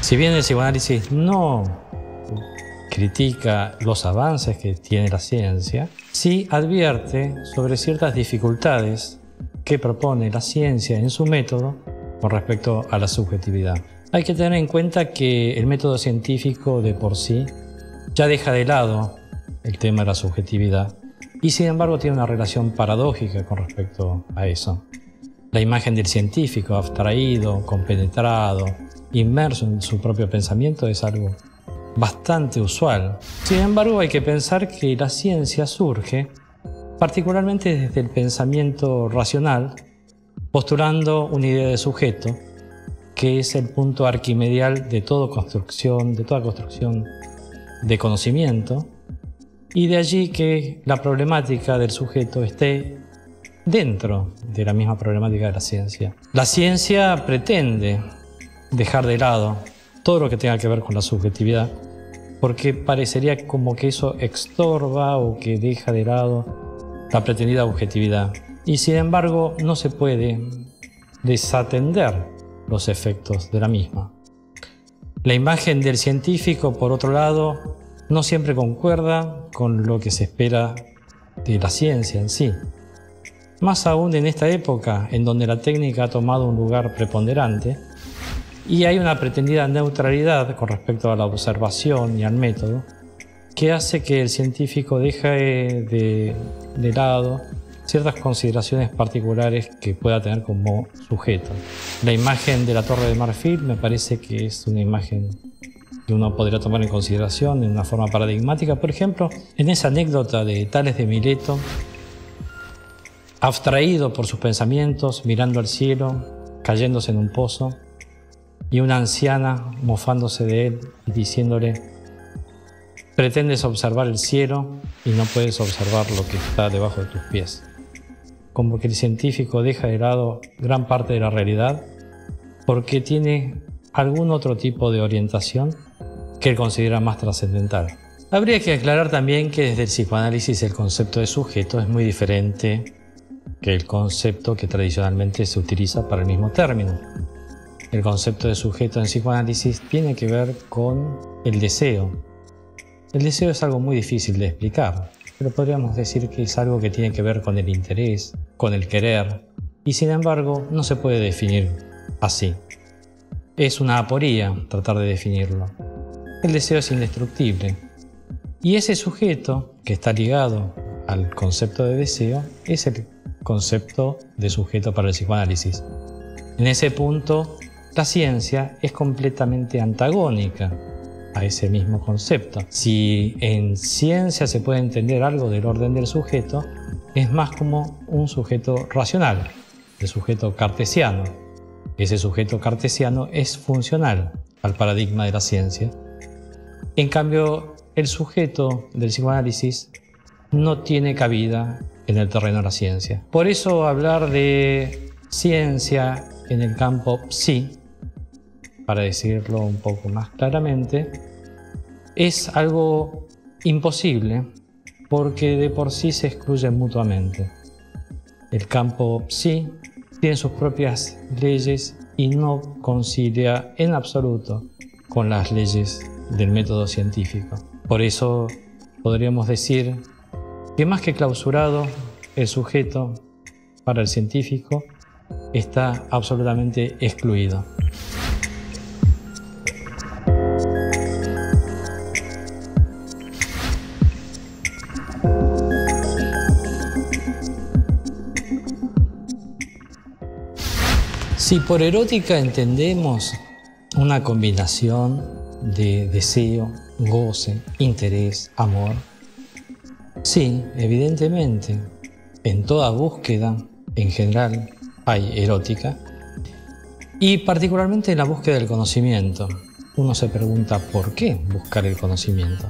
Si bien el psicoanálisis no critica los avances que tiene la ciencia, sí advierte sobre ciertas dificultades que propone la ciencia en su método con respecto a la subjetividad. Hay que tener en cuenta que el método científico de por sí ya deja de lado el tema de la subjetividad y sin embargo tiene una relación paradójica con respecto a eso. La imagen del científico abstraído, compenetrado, inmerso en su propio pensamiento es algo bastante usual. Sin embargo, hay que pensar que la ciencia surge particularmente desde el pensamiento racional, postulando una idea de sujeto, que es el punto arquimedial de toda construcción de conocimiento, y de allí que la problemática del sujeto esté dentro de la misma problemática de la ciencia. La ciencia pretende dejar de lado todo lo que tenga que ver con la subjetividad, porque parecería como que eso estorba o que deja de lado la pretendida objetividad. Y sin embargo, no se puede desatender los efectos de la misma. La imagen del científico, por otro lado, no siempre concuerda con lo que se espera de la ciencia en sí. Más aún en esta época, en donde la técnica ha tomado un lugar preponderante, y hay una pretendida neutralidad con respecto a la observación y al método, que hace que el científico deje de lado ciertas consideraciones particulares que pueda tener como sujeto. La imagen de la Torre de Marfil me parece que es una imagen que uno podría tomar en consideración en una forma paradigmática. Por ejemplo, en esa anécdota de Tales de Mileto, abstraído por sus pensamientos, mirando al cielo, cayéndose en un pozo, y una anciana mofándose de él y diciéndole: pretendes observar el cielo y no puedes observar lo que está debajo de tus pies. Como que el científico deja de lado gran parte de la realidad porque tiene algún otro tipo de orientación que él considera más trascendental. Habría que aclarar también que desde el psicoanálisis el concepto de sujeto es muy diferente que el concepto que tradicionalmente se utiliza para el mismo término. El concepto de sujeto en psicoanálisis tiene que ver con el deseo. El deseo es algo muy difícil de explicar, pero podríamos decir que es algo que tiene que ver con el interés, con el querer, y sin embargo no se puede definir así. Es una aporía tratar de definirlo. El deseo es indestructible, y ese sujeto que está ligado al concepto de deseo es el concepto de sujeto para el psicoanálisis. En ese punto, la ciencia es completamente antagónica a ese mismo concepto. Si en ciencia se puede entender algo del orden del sujeto, es más como un sujeto racional, el sujeto cartesiano. Ese sujeto cartesiano es funcional al paradigma de la ciencia. En cambio, el sujeto del psicoanálisis no tiene cabida en el terreno de la ciencia. Por eso hablar de ciencia en el campo psi, para decirlo un poco más claramente, es algo imposible porque de por sí se excluyen mutuamente. El campo psi tiene sus propias leyes y no concilia en absoluto con las leyes del método científico. Por eso podríamos decir que más que clausurado, el sujeto para el científico está absolutamente excluido. Si por erótica entendemos una combinación de deseo, goce, interés, amor, sí, evidentemente, en toda búsqueda, en general, hay erótica, y particularmente en la búsqueda del conocimiento. Uno se pregunta ¿por qué buscar el conocimiento?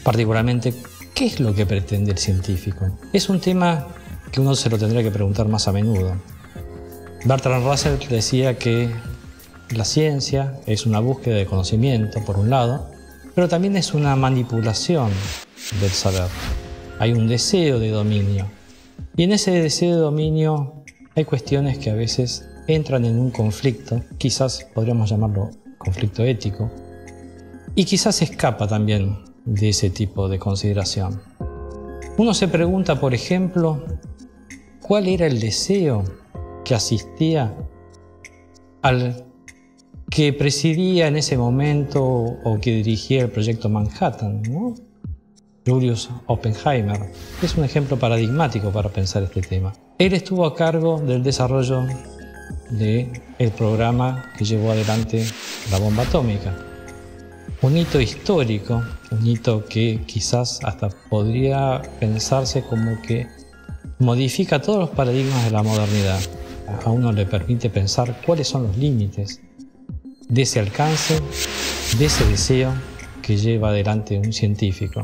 Particularmente, ¿qué es lo que pretende el científico? Es un tema que uno se lo tendría que preguntar más a menudo. Bertrand Russell decía que la ciencia es una búsqueda de conocimiento, por un lado, pero también es una manipulación del saber. Hay un deseo de dominio. Y en ese deseo de dominio hay cuestiones que a veces entran en un conflicto, quizás podríamos llamarlo conflicto ético, y quizás escapa también de ese tipo de consideración. Uno se pregunta, por ejemplo, ¿cuál era el deseo que asistía al que presidía en ese momento o que dirigía el proyecto Manhattan, ¿no? Julius Oppenheimer? Es un ejemplo paradigmático para pensar este tema. Él estuvo a cargo del desarrollo del programa que llevó adelante la bomba atómica. Un hito histórico, un hito que quizás hasta podría pensarse como que modifica todos los paradigmas de la modernidad. A uno le permite pensar cuáles son los límites de ese alcance, de ese deseo que lleva adelante un científico.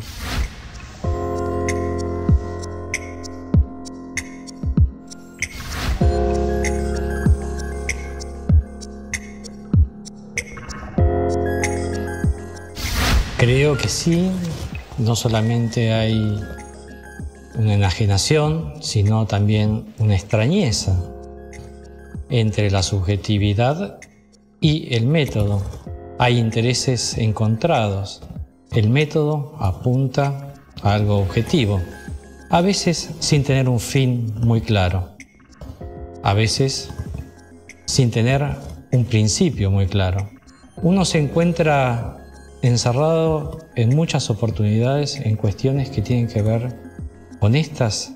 Creo que sí, no solamente hay una enajenación, sino también una extrañeza entre la subjetividad y el método. Hay intereses encontrados. El método apunta a algo objetivo, a veces sin tener un fin muy claro, a veces sin tener un principio muy claro. Uno se encuentra encerrado en muchas oportunidades en cuestiones que tienen que ver con estos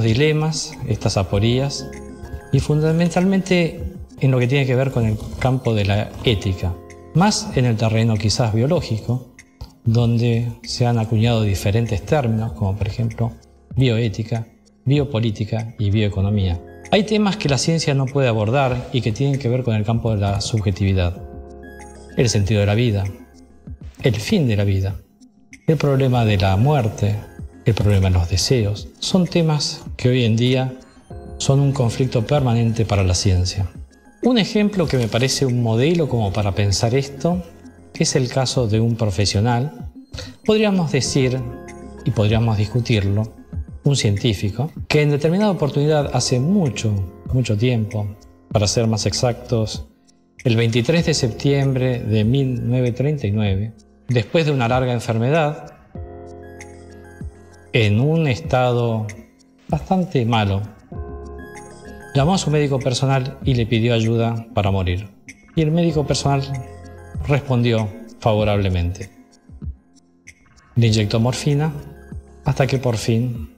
dilemas, estas aporías, y fundamentalmente en lo que tiene que ver con el campo de la ética, más en el terreno quizás biológico, donde se han acuñado diferentes términos, como por ejemplo bioética, biopolítica y bioeconomía. Hay temas que la ciencia no puede abordar y que tienen que ver con el campo de la subjetividad. El sentido de la vida, el fin de la vida, el problema de la muerte, el problema de los deseos, son temas que hoy en día son un conflicto permanente para la ciencia. Un ejemplo que me parece un modelo como para pensar esto es el caso de un profesional, podríamos decir y podríamos discutirlo, un científico, que en determinada oportunidad hace mucho tiempo, para ser más exactos, el 23 de septiembre de 1939, después de una larga enfermedad, en un estado bastante malo, llamó a su médico personal y le pidió ayuda para morir. Y el médico personal respondió favorablemente. Le inyectó morfina hasta que por fin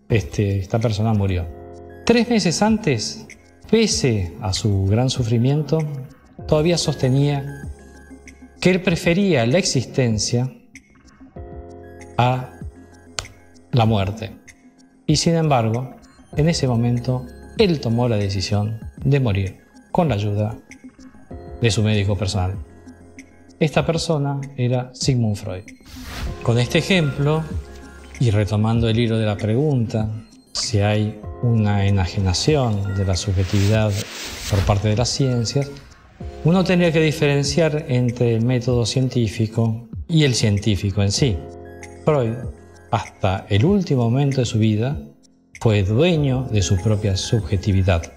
esta persona murió. 3 meses antes, pese a su gran sufrimiento, todavía sostenía que él prefería la existencia a la muerte. Y sin embargo, en ese momento, él tomó la decisión de morir con la ayuda de su médico personal. Esta persona era Sigmund Freud. Con este ejemplo, y retomando el hilo de la pregunta, si hay una enajenación de la subjetividad por parte de las ciencias, uno tendría que diferenciar entre el método científico y el científico en sí. Freud, hasta el último momento de su vida, fue dueño de su propia subjetividad.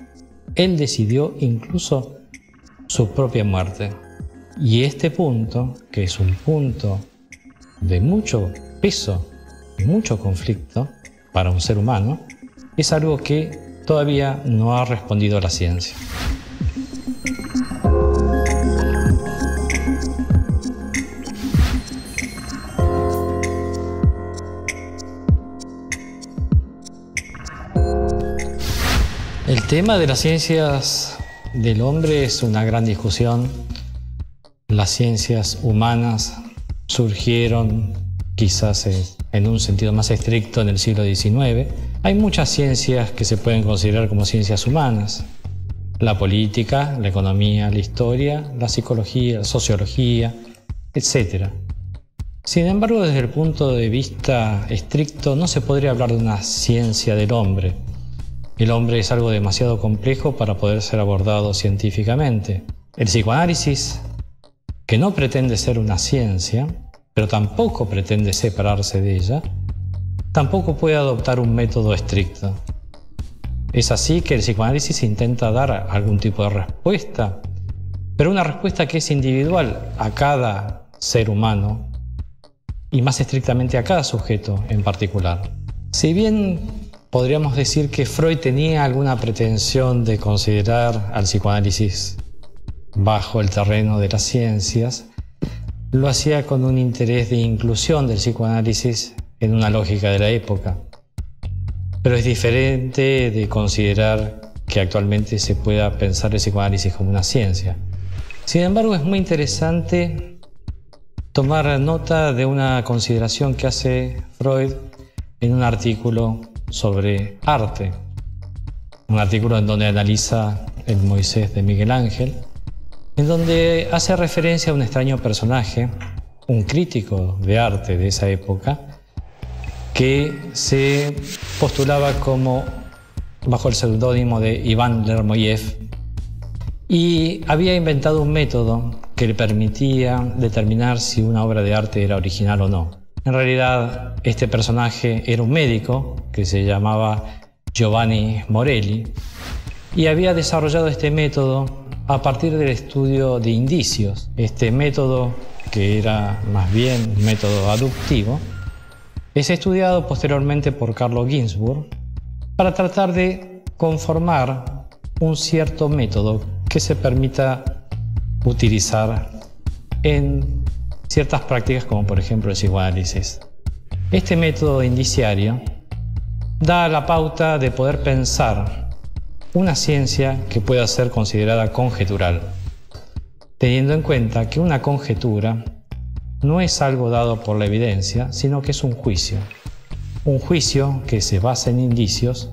Él decidió incluso su propia muerte. Y este punto, que es un punto de mucho peso y mucho conflicto para un ser humano, es algo que todavía no ha respondido la ciencia. El tema de las ciencias del hombre es una gran discusión. Las ciencias humanas surgieron quizás en un sentido más estricto en el siglo XIX. Hay muchas ciencias que se pueden considerar como ciencias humanas. La política, la economía, la historia, la psicología, la sociología, etc. Sin embargo, desde el punto de vista estricto, no se podría hablar de una ciencia del hombre. El hombre es algo demasiado complejo para poder ser abordado científicamente. El psicoanálisis, que no pretende ser una ciencia, pero tampoco pretende separarse de ella, tampoco puede adoptar un método estricto. Es así que el psicoanálisis intenta dar algún tipo de respuesta pero una respuesta que es individual a cada ser humano y más estrictamente a cada sujeto en particular. Si bien podríamos decir que Freud tenía alguna pretensión de considerar al psicoanálisis bajo el terreno de las ciencias, lo hacía con un interés de inclusión del psicoanálisis en una lógica de la época. Pero es diferente de considerar que actualmente se pueda pensar el psicoanálisis como una ciencia. Sin embargo, es muy interesante tomar nota de una consideración que hace Freud en un artículo sobre arte. Un artículo en donde analiza el Moisés de Miguel Ángel, en donde hace referencia a un extraño personaje, un crítico de arte de esa época, que se postulaba como bajo el seudónimo de Iván Lermoyev y había inventado un método que le permitía determinar si una obra de arte era original o no. En realidad, este personaje era un médico que se llamaba Giovanni Morelli y había desarrollado este método a partir del estudio de indicios. Este método, que era más bien un método aductivo, es estudiado posteriormente por Carlo Ginzburg para tratar de conformar un cierto método que se permita utilizar en ciertas prácticas como por ejemplo el psicoanálisis. Este método indiciario da la pauta de poder pensar una ciencia que pueda ser considerada conjetural, teniendo en cuenta que una conjetura no es algo dado por la evidencia, sino que es un juicio que se basa en indicios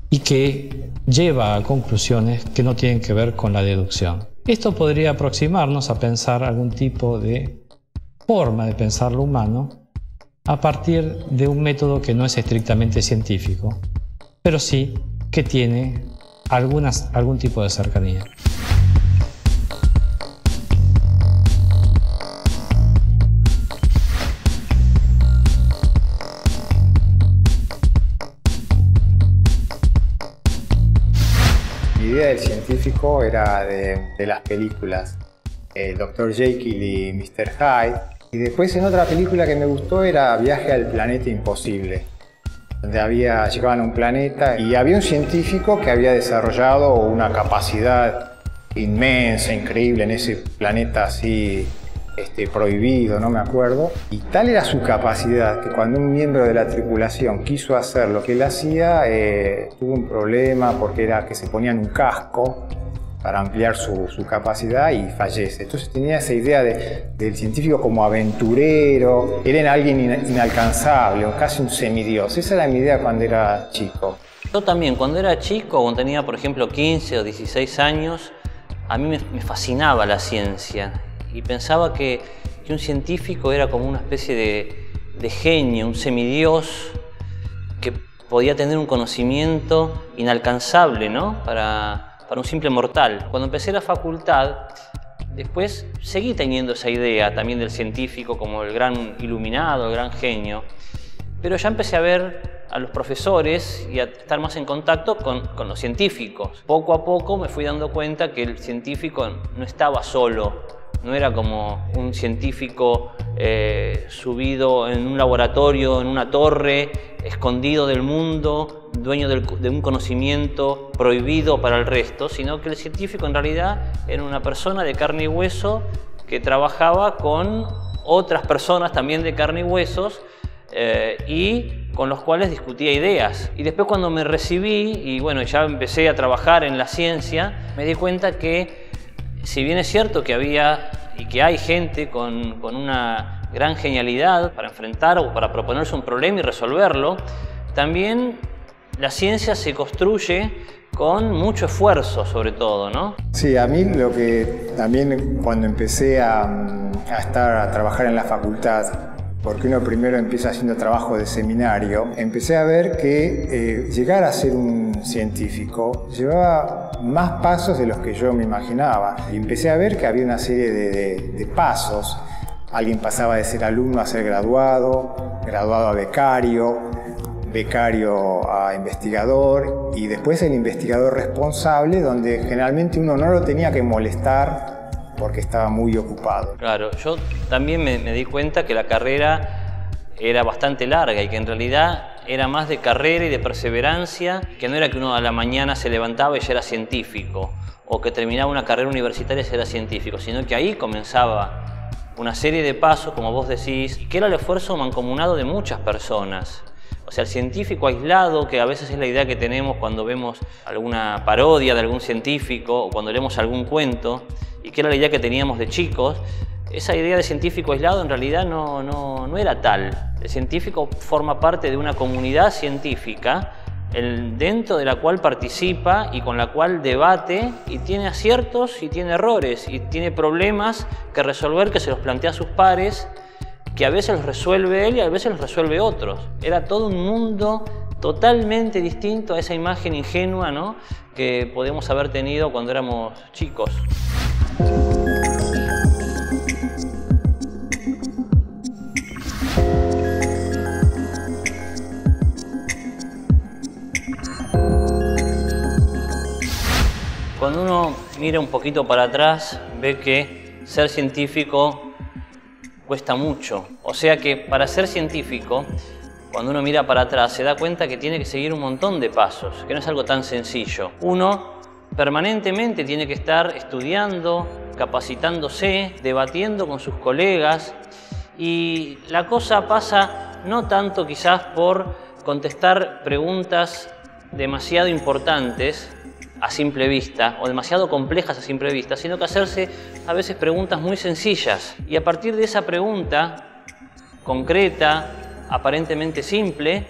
y que lleva a conclusiones que no tienen que ver con la deducción. Esto podría aproximarnos a pensar algún tipo de forma de pensar lo humano a partir de un método que no es estrictamente científico, pero sí que tiene algún tipo de cercanía. Mi idea del científico era de las películas Dr. Jekyll y Mr. Hyde. Y después en otra película que me gustó era Viaje al planeta imposible, donde llegaban a un planeta y había un científico que había desarrollado una capacidad inmensa, increíble en ese planeta así prohibido, no me acuerdo. Y tal era su capacidad que cuando un miembro de la tripulación quiso hacer lo que él hacía, tuvo un problema porque era que se ponían un casco para ampliar su capacidad y fallece. Entonces tenía esa idea del científico como aventurero, era alguien inalcanzable, o casi un semidios. Esa era mi idea cuando era chico. Yo también, cuando era chico, cuando tenía por ejemplo 15 o 16 años, a mí me fascinaba la ciencia y pensaba que un científico era como una especie de genio, un semidios que podía tener un conocimiento inalcanzable, ¿no? para un simple mortal. Cuando empecé la facultad, después seguí teniendo esa idea también del científico como el gran iluminado, el gran genio, pero ya empecé a ver a los profesores y a estar más en contacto con los científicos. Poco a poco me fui dando cuenta que el científico no estaba solo, no era como un científico subido en un laboratorio, en una torre, escondido del mundo, dueño de un conocimiento prohibido para el resto, sino que el científico en realidad era una persona de carne y hueso que trabajaba con otras personas también de carne y huesos y con los cuales discutía ideas. Y después cuando me recibí y bueno, ya empecé a trabajar en la ciencia, me di cuenta que si bien es cierto que había y que hay gente con una gran genialidad para enfrentar o para proponerse un problema y resolverlo, también la ciencia se construye con mucho esfuerzo, sobre todo, ¿no? Sí, a mí lo que también cuando empecé a trabajar en la facultad, porque uno primero empieza haciendo trabajo de seminario, empecé a ver que llegar a ser un científico llevaba más pasos de los que yo me imaginaba. Y empecé a ver que había una serie de pasos. Alguien pasaba de ser alumno a ser graduado, graduado a becario, becario a investigador y después el investigador responsable, donde generalmente uno no lo tenía que molestar porque estaba muy ocupado. Claro, yo también me di cuenta que la carrera era bastante larga y que en realidad era más de carrera y de perseverancia, que no era que uno a la mañana se levantaba y ya era científico, o que terminaba una carrera universitaria y ya era científico, sino que ahí comenzaba una serie de pasos, como vos decís, y que era el esfuerzo mancomunado de muchas personas. O sea, el científico aislado, que a veces es la idea que tenemos cuando vemos alguna parodia de algún científico o cuando leemos algún cuento, y que era la idea que teníamos de chicos, esa idea de científico aislado en realidad no era tal. El científico forma parte de una comunidad científica dentro de la cual participa y con la cual debate y tiene aciertos y tiene errores y tiene problemas que resolver que se los plantea a sus pares, que a veces los resuelve él y a veces los resuelve otros. Era todo un mundo totalmente distinto a esa imagen ingenua, ¿no?, que podemos haber tenido cuando éramos chicos. Cuando uno mira un poquito para atrás, ve que ser científico cuesta mucho. O sea que para ser científico, cuando uno mira para atrás, se da cuenta que tiene que seguir un montón de pasos, que no es algo tan sencillo. Uno permanentemente tiene que estar estudiando, capacitándose, debatiendo con sus colegas, y la cosa pasa no tanto quizás por contestar preguntas demasiado importantes a simple vista o demasiado complejas a simple vista, sino que hacerse a veces preguntas muy sencillas, y a partir de esa pregunta concreta, aparentemente simple,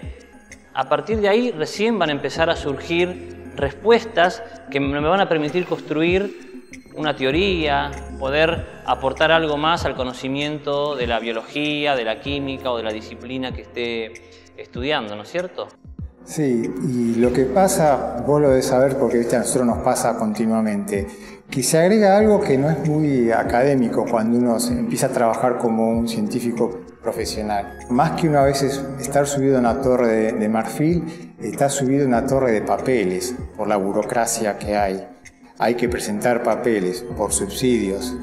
a partir de ahí recién van a empezar a surgir respuestas que me van a permitir construir una teoría, poder aportar algo más al conocimiento de la biología, de la química o de la disciplina que esté estudiando, ¿no es cierto? Sí, y lo que pasa, vos lo debes saber porque ¿viste? A nosotros nos pasa continuamente, que se agrega algo que no es muy académico cuando uno empieza a trabajar como un científico profesional. Más que uno a veces estar subido a una torre de marfil, está subido a una torre de papeles por la burocracia que hay. Hay que presentar papeles por subsidios,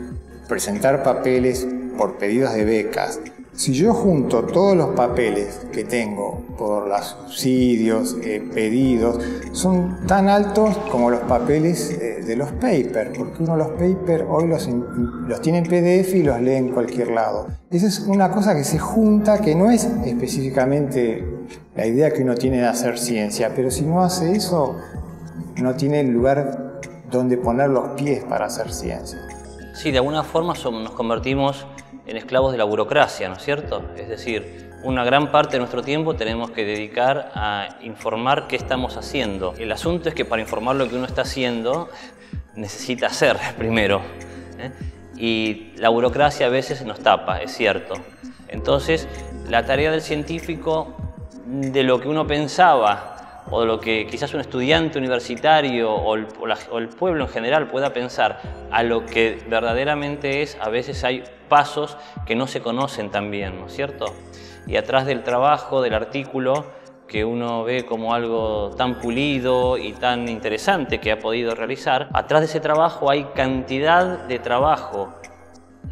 presentar papeles por pedidos de becas. Si yo junto todos los papeles que tengo por los subsidios, pedidos, son tan altos como los papeles de los papers, porque uno los papers hoy los tiene en PDF y los lee en cualquier lado. Esa es una cosa que se junta, que no es específicamente la idea que uno tiene de hacer ciencia, pero si no hace eso, no tiene lugar donde poner los pies para hacer ciencia. Sí, de alguna forma nos convertimos en esclavos de la burocracia, ¿no es cierto? Es decir, una gran parte de nuestro tiempo tenemos que dedicar a informar qué estamos haciendo. El asunto es que para informar lo que uno está haciendo, necesita hacer primero, ¿eh? Y la burocracia a veces nos tapa, es cierto. Entonces, la tarea del científico, de lo que uno pensaba, o de lo que quizás un estudiante universitario o el pueblo en general pueda pensar, a lo que verdaderamente es, a veces hay pasos que no se conocen tan bien, ¿no es cierto? Y atrás del trabajo, del artículo, que uno ve como algo tan pulido y tan interesante que ha podido realizar, atrás de ese trabajo hay cantidad de trabajo,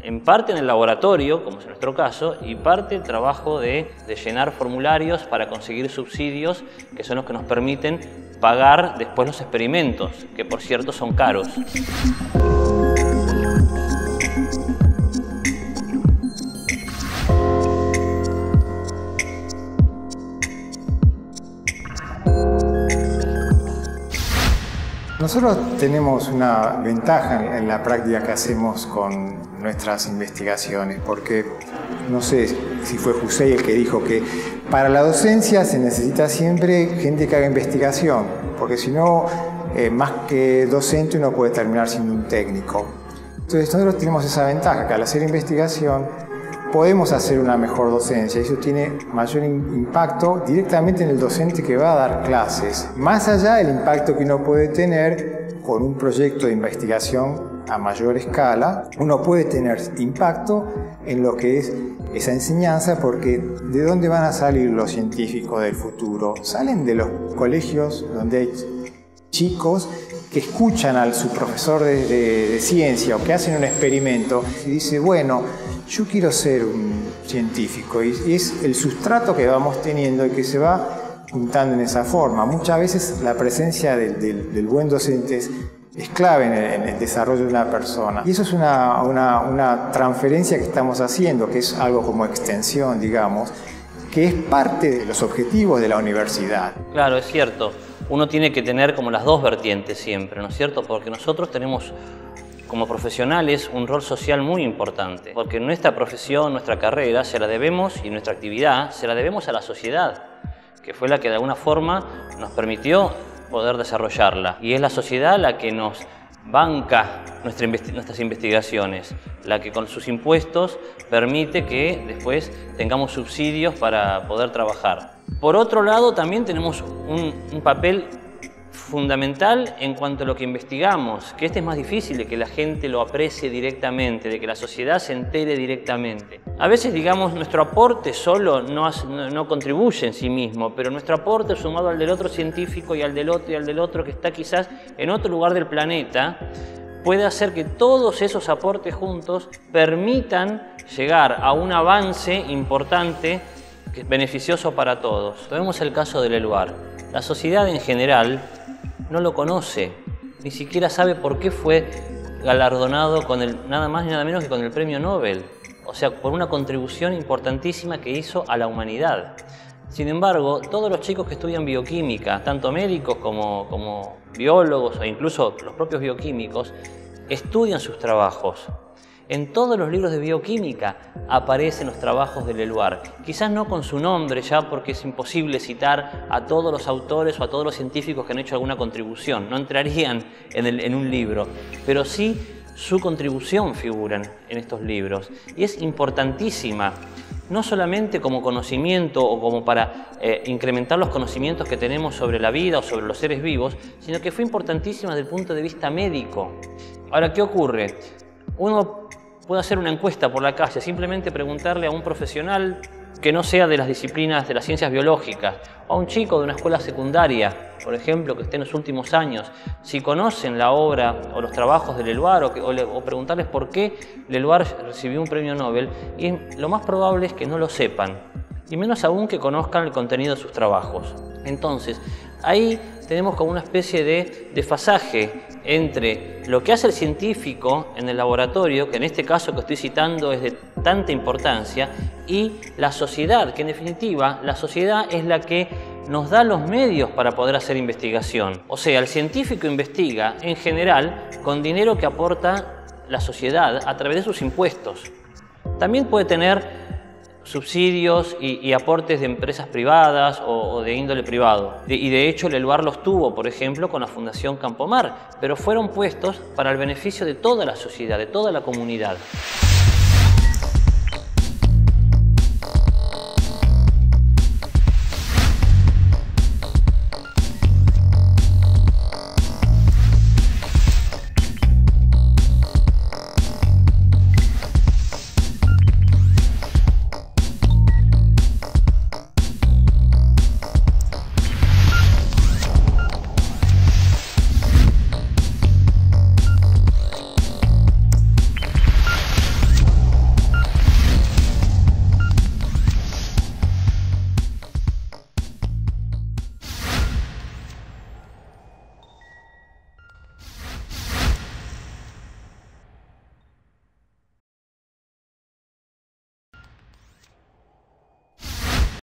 en parte en el laboratorio, como es en nuestro caso, y parte el trabajo de llenar formularios para conseguir subsidios, que son los que nos permiten pagar después los experimentos, que por cierto son caros. Nosotros tenemos una ventaja en la práctica que hacemos con nuestras investigaciones, porque no sé si fue Husey el que dijo que para la docencia se necesita siempre gente que haga investigación, porque si no, más que docente uno puede terminar siendo un técnico. Entonces nosotros tenemos esa ventaja, que al hacer investigación podemos hacer una mejor docencia, y eso tiene mayor impacto directamente en el docente que va a dar clases, más allá del impacto que uno puede tener con un proyecto de investigación a mayor escala. Uno puede tener impacto en lo que es esa enseñanza, porque ¿de dónde van a salir los científicos del futuro? Salen de los colegios donde hay chicos que escuchan a su profesor de ciencia o que hacen un experimento y dice, bueno, yo quiero ser un científico, y es el sustrato que vamos teniendo y que se va juntando en esa forma. Muchas veces la presencia del buen docente es clave en el desarrollo de una persona. Y eso es una transferencia que estamos haciendo, que es algo como extensión, digamos, que es parte de los objetivos de la universidad. Claro, es cierto. Uno tiene que tener como las dos vertientes siempre, ¿no es cierto? Porque nosotros tenemos como profesionales un rol social muy importante, porque nuestra profesión, nuestra carrera, se la debemos, y nuestra actividad se la debemos a la sociedad, que fue la que de alguna forma nos permitió poder desarrollarla. Y es la sociedad la que nos banca nuestras investigaciones, la que con sus impuestos permite que después tengamos subsidios para poder trabajar. Por otro lado, también tenemos un papel fundamental en cuanto a lo que investigamos, que este es más difícil de que la gente lo aprecie directamente, de que la sociedad se entere directamente. A veces, digamos, nuestro aporte solo no contribuye en sí mismo, pero nuestro aporte sumado al del otro científico y al del otro y al del otro, que está quizás en otro lugar del planeta, puede hacer que todos esos aportes juntos permitan llegar a un avance importante, que es beneficioso para todos. Tomemos el caso del ELUAR. La sociedad en general no lo conoce, ni siquiera sabe por qué fue galardonado con nada más ni nada menos que con el premio Nobel, o sea, por una contribución importantísima que hizo a la humanidad. Sin embargo, todos los chicos que estudian bioquímica, tanto médicos como biólogos e incluso los propios bioquímicos, estudian sus trabajos. En todos los libros de bioquímica aparecen los trabajos del ELUAR. Quizás no con su nombre ya, porque es imposible citar a todos los autores o a todos los científicos que han hecho alguna contribución. No entrarían en un libro, pero sí su contribución figuran en estos libros. Y es importantísima, no solamente como conocimiento o como para incrementar los conocimientos que tenemos sobre la vida o sobre los seres vivos, sino que fue importantísima desde el punto de vista médico. Ahora, ¿qué ocurre? Uno puede hacer una encuesta por la calle, simplemente preguntarle a un profesional que no sea de las disciplinas de las ciencias biológicas, o a un chico de una escuela secundaria, por ejemplo, que esté en los últimos años, si conocen la obra o los trabajos del ELUAR, o preguntarles por qué el ELUAR recibió un premio Nobel, y lo más probable es que no lo sepan, y menos aún que conozcan el contenido de sus trabajos. Entonces, ahí tenemos como una especie de desfasaje entre lo que hace el científico en el laboratorio, que en este caso que estoy citando es de tanta importancia, y la sociedad, que en definitiva la sociedad es la que nos da los medios para poder hacer investigación. O sea, el científico investiga en general con dinero que aporta la sociedad a través de sus impuestos. También puede tener subsidios y aportes de empresas privadas o de índole privado. Y de hecho el ELUAR los tuvo, por ejemplo, con la Fundación Campomar, pero fueron puestos para el beneficio de toda la sociedad, de toda la comunidad.